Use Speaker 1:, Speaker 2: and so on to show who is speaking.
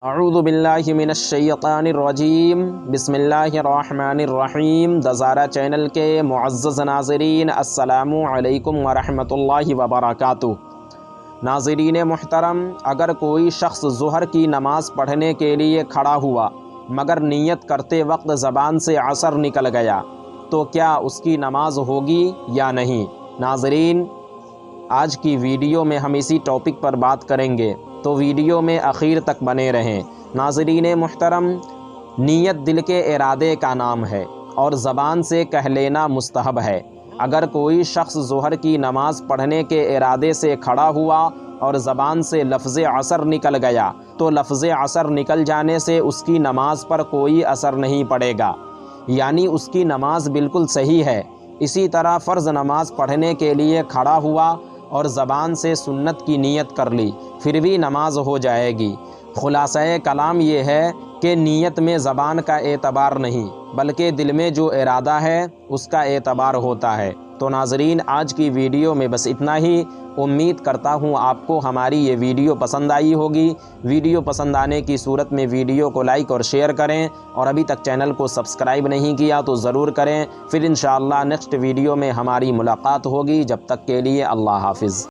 Speaker 1: اعوذ باللہ من الشیطان الرجیم بسم اللہ الرحمن الرحیم دزارہ چینل کے معزز ناظرین السلام علیکم ورحمۃ اللہ وبرکاتہ۔ ناظرین محترم، اگر کوئی شخص ظہر کی نماز پڑھنے کے لیے کھڑا ہوا مگر نیت کرتے وقت زبان سے عصر نکل گیا تو کیا اس کی نماز ہوگی یا نہیں؟ ناظرین، آج کی ویڈیو میں ہم اسی ٹاپک پر بات کریں گے، تو ویڈیو میں آخر تک بنے رہیں۔ ناظرین محترم، نیت دل کے ارادے کا نام ہے اور زبان سے کہہ لینا مستحب ہے۔ اگر کوئی شخص ظہر کی نماز پڑھنے کے ارادے سے کھڑا ہوا اور زبان سے لفظ عصر نکل گیا تو لفظ عصر نکل جانے سے اس کی نماز پر کوئی اثر نہیں پڑے گا، یعنی اس کی نماز بالکل صحیح ہے۔ اسی طرح فرض نماز پڑھنے کے لیے کھڑا ہوا اور زبان سے سنت کی نیت کر لی، پھر بھی نماز ہو جائے گی۔ خلاصہ کلام یہ ہے کہ نیت میں زبان کا اعتبار نہیں، بلکہ دل میں جو ارادہ ہے اس کا اعتبار ہوتا ہے۔ تو ناظرین، آج کی ویڈیو میں بس اتنا ہی۔ امید کرتا ہوں آپ کو ہماری یہ ویڈیو پسند آئی ہوگی۔ ویڈیو پسند آنے کی صورت میں ویڈیو کو لائک اور شیئر کریں، اور ابھی تک چینل کو سبسکرائب نہیں کیا تو ضرور کریں۔ پھر انشاءاللہ نیکسٹ ویڈیو میں ہماری ملاقات ہوگی۔ جب تک کے لیے اللہ حافظ۔